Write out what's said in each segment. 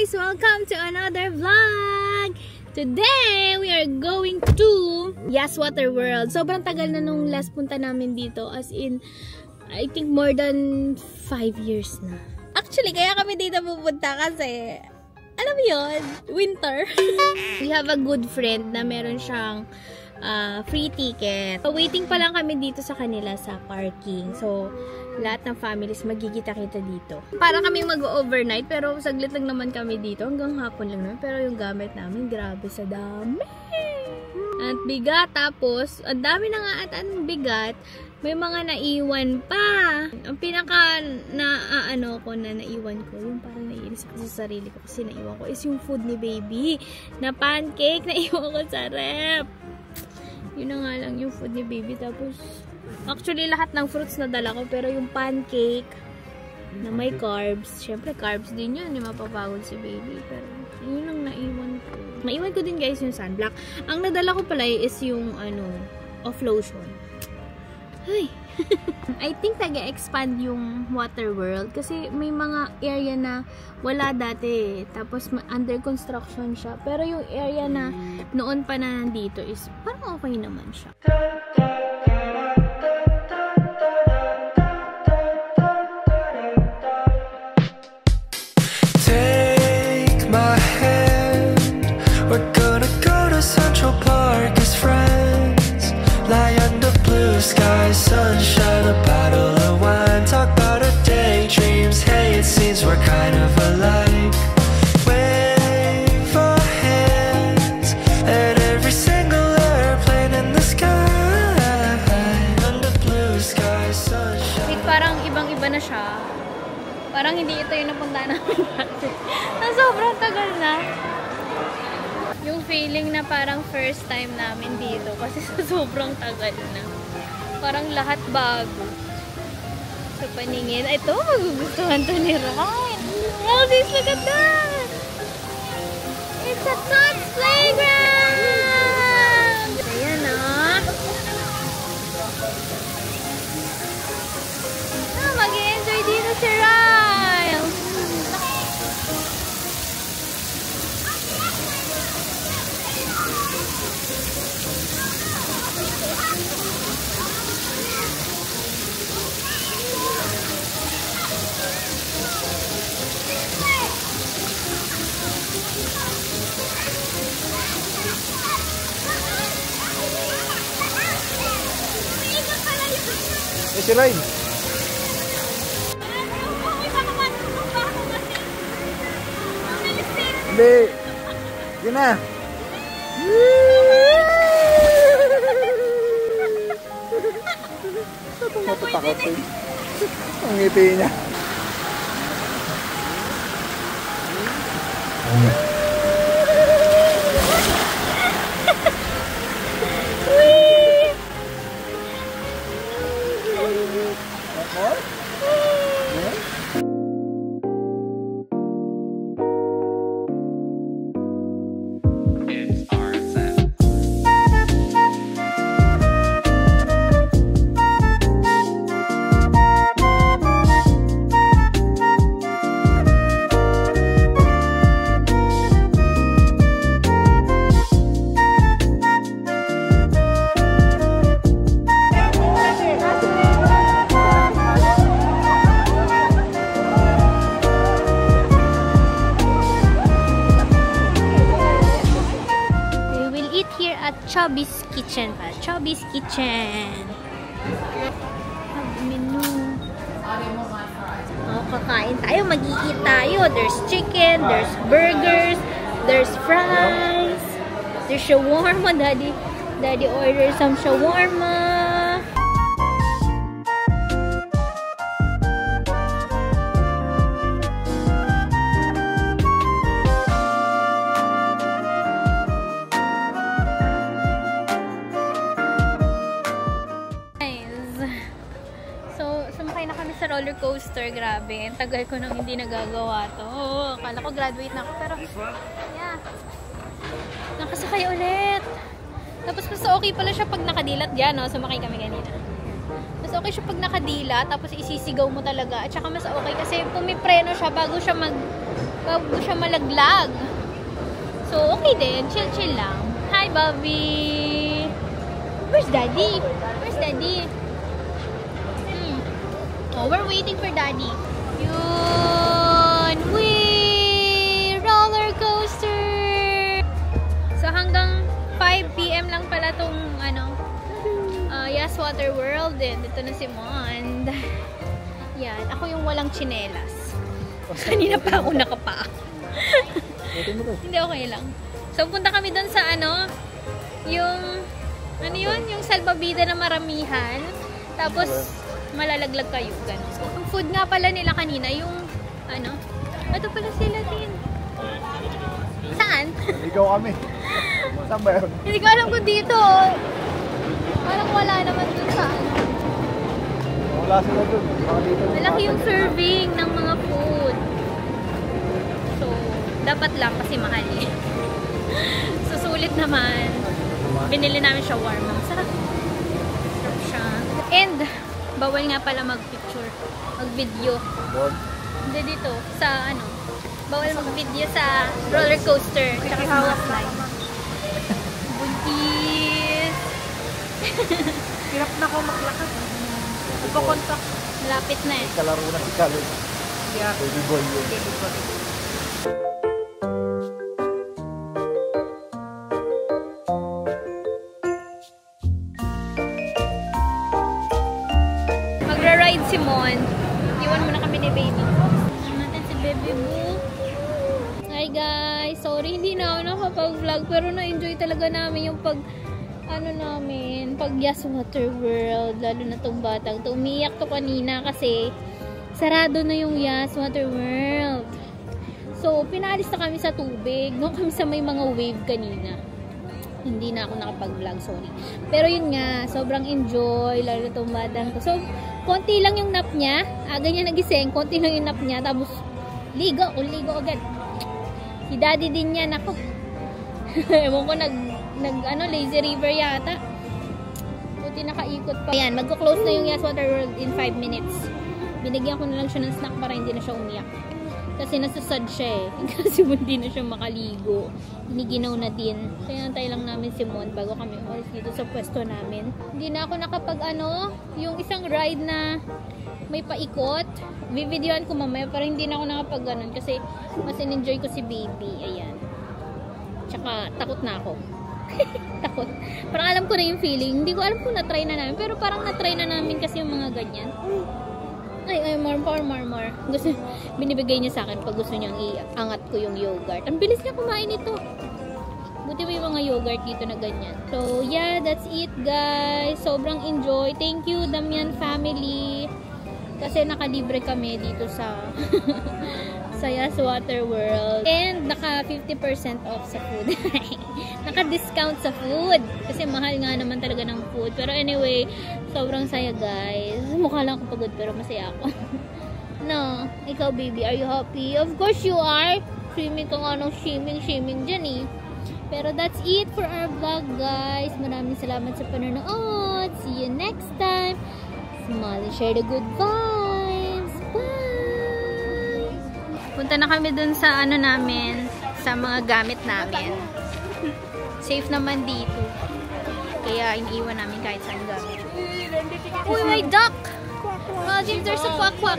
guys! Welcome to another vlog! Today, we are going to Yas Water World. Sobrang tagal na nung last punta namin dito. As in, I think more than 5 years na. Actually, kaya kami dito pupunta kasi, alam mo yun, winter. We have a good friend na meron siyang free ticket. So, waiting pa lang kami dito sa kanila sa parking. So, lahat ng families magkikita-kita dito. Para kami mag-overnight, pero saglit lang naman kami dito. Hanggang hapon lang naman. Pero yung gamit namin, grabe sa dami. At bigat. Tapos, ang dami na nga at ang bigat. May mga naiwan pa. Ang pinaka naiwan ko, yung parang naiinis ako sa sarili ko kasi naiwan ko, is yung food ni baby. Na pancake, naiwan ko sa rep. Yun na nga lang yung food ni baby. Tapos, actually, lahat ng fruits na dala ko. Pero yung pancake na may carbs. Syempre, carbs din yun. Hindi mapapagod si baby. Pero, yun ang naiwan ko. Naiwan ko din, guys, yung sunblock. Ang nadala ko pala is yung, off lotion. Ay! I think nag-expand yung Water World. Kasi may mga area na wala dati. Tapos, under construction siya. Pero yung area na noon pa na nandito is parang okay naman siya. Sunshine, a bottle of wine, talk about our daydreams. Hey, it seems we're kind of alike. Wave our hands at every single airplane in the sky. Under blue sky, sunshine. Wait, parang ibang-iba na siya. Parang hindi ito yung napunta namin dati. Na sobrang tagal na. Yung feeling na parang first time namin dito kasi sobrang tagal na. Parang lahat bago. Sa paningin. Ito, magugustuhan to ni Ryan. Oh, this, look at that! It's a Tots playground! Ayan, mag-i-enjoy dito si Ryan. Si Ryan. Hindi. Yun na. Matatakot eh. Ang ngiti niya. Chubby's Kitchen pa. Chubby's Kitchen. Menu. Kakain tayo. Mag-i-eat tayo. There's chicken. There's burgers. There's fries. There's shawarma. Daddy ordered some shawarma. Sa roller coaster, grabe. Ang tagal ko nang hindi nagagawa to. Akala ko graduate na ako, pero yeah. Nakasakay ulit. Tapos mas okay pala siya pag nakadilat dyan, no? Sumakay kami kanina. Mas okay siya pag nakadila, tapos isisigaw mo talaga. At saka mas okay kasi pumipreno siya bago siya bago siya malaglag. So, okay din. Chill lang. Hi, Bobby! Where's Daddy? Where's Daddy? Oh, we're waiting for Daddy. Yun! Whee! Roller coaster! So, hanggang 5 PM lang pala tong, Yas Water World. Dito na si Mond. Yan. Ako yung walang tsinelas. Kanina pa ako nakapa. Hindi, okay lang. So, punta kami doon sa yung yung salbabida na maramihan. Tapos, malalaglag kayo. Ganun. Ang food nga pala nila kanina, yung, ito pala sila din. Saan? Ikaw kami. Saan ba yun? Hindi ko alam kung dito. Parang wala naman dun sa Wala sila dun. Malaki yung serving ng mga food. So, dapat lang kasi mahal eh. Susulit naman. Binili namin siya warm. Sarap. Sarap siya. And, bawal nga pala mag-picture. Mag-video. Hindi dito. Sa bawal mag-video sa roller coaster. Tsaka sa mga slide. Buntis. Hirap na ako maglakad. Ipakontak. Malapit na eh. Kalaro na si Kalun. Yeah. Baby boy yun. Baby boy. Magra-ride si Mon. Iwan muna kami ni Baby. Iwan natin si Baby Boo. Hi guys! Sorry, hindi na ako nakapag-vlog. Pero na-enjoy talaga namin yung pag Yas Water World. Lalo na tong batang to. Umiyak to kanina kasi sarado na yung Yas Water World. So, pinalis na kami sa tubig. Doon kami sa may mga wave kanina. Hindi na ako nakapag-vlog, sorry. Pero yun nga, sobrang enjoy. Lalo na tong batang to. So, konti lang yung nap niya. Ganyan nagising. Konti lang yung nap niya. Tapos, ligo agad. Si Daddy din yan. Ako. Ewan ko, lazy river yata. Buti nakaikot pa. Ayan, magko-close na yung Yas Water World in 5 minutes. Binigyan ko na lang siya ng snack para hindi na siya umiyak. Kasi nasusad siya eh. Kasi hindi na siya makaligo. Iniginaw na din. Kaya nantay lang namin si Mon bago kami umalis dito sa pwesto namin. Hindi na ako nakapag yung isang ride na may paikot. Bibidyoan ko mamaya para hindi na ako nakapag ganon. Kasi mas in-enjoy ko si Baby. Ayan. Tsaka takot na ako. Takot. Parang alam ko na yung feeling. Hindi ko alam kung na-try na namin. Pero parang na-try na namin kasi yung mga ganyan. Ay, more. Gusto, binibigay niya sa akin pag gusto niyang iangat ko yung yogurt. Ang bilis niya kumain ito. Buti may mga yogurt dito na ganyan. So, yeah, that's it, guys. Sobrang enjoy. Thank you, Damian family. Kasi nakalibre kami dito sa sa Yas Water World. And naka 50% off sa food. Naka-discount sa food. Kasi mahal nga naman talaga ng food. Pero anyway, sobrang saya guys. Mukha lang ako pagod pero masaya ako. No, ikaw baby, are you happy? Of course you are. Swimming ka nga ng swimming dyan eh. Pero that's it for our vlog guys. Maraming salamat sa panonood. See you next time. Smile and share the good vibes. Bye! Punta na kami dun sa namin, sa mga gamit namin. Safe naman dito. Kaya iniiwan namin kahit saan gamit. Uy, may duck! Oh, James, there's a quack-quack.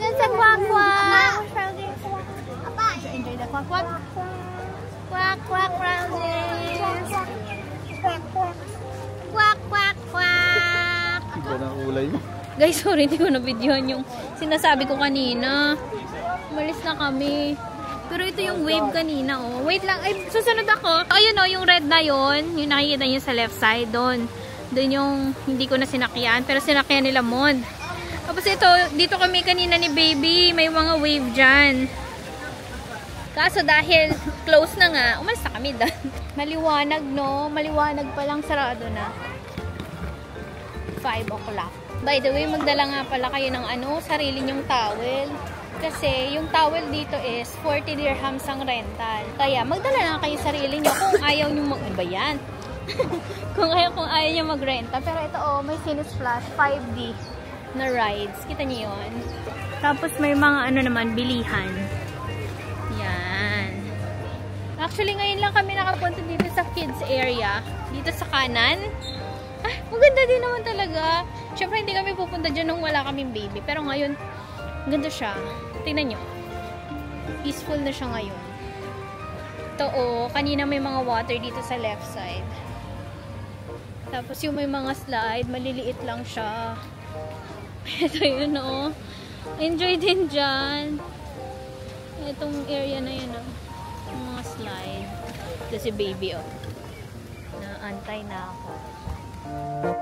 There's a quack-quack. Enjoy the quack-quack. Quack-quack, James. Quack-quack-quack. Ito na ulay mo. Guys, sorry, hindi ko na-videohan yung sinasabi ko kanina. Umalis na kami. Pero ito yung wave kanina, oh. Wait lang, ay, susunod ako. Ayun, oh, yung red na yon, yung nakikita nyo sa left side, doon. Doon yung hindi ko na sinakyan, pero sinakyan nila Mon. Tapos ito, dito kami kanina ni Baby, may mga wave dyan. Kaso dahil close na nga, umalis na kami doon. Maliwanag, no? Maliwanag pa lang, sarado na. 5 o'clock. By the way, magdala nga pala kayo ng sarili nyong towel. Kasi yung towel dito is 40 dirhams ang rental. Kaya magdala na kayo sarili nyo kung ayaw nyo ba yan? kung ayaw nyo magrenta. Pero ito may Cinesplash 5D na rides. Kita nyo yun. Tapos may mga naman, bilihan. Actually, ngayon lang kami nakapunta dito sa kids area. Dito sa kanan. Ah, maganda din naman talaga. Siyempre, hindi kami pupunta dyan nung wala kaming baby. Pero ngayon, ganda siya. Tingnan nyo. Peaceful na siya ngayon. Ito, oh. Kanina may mga water dito sa left side. Tapos yung may mga slide, maliliit lang siya. Ito yun, oh. Enjoy din dyan. Itong area na yun, oh. Yung mga slide. Ito si baby, oh. Naantay na ako.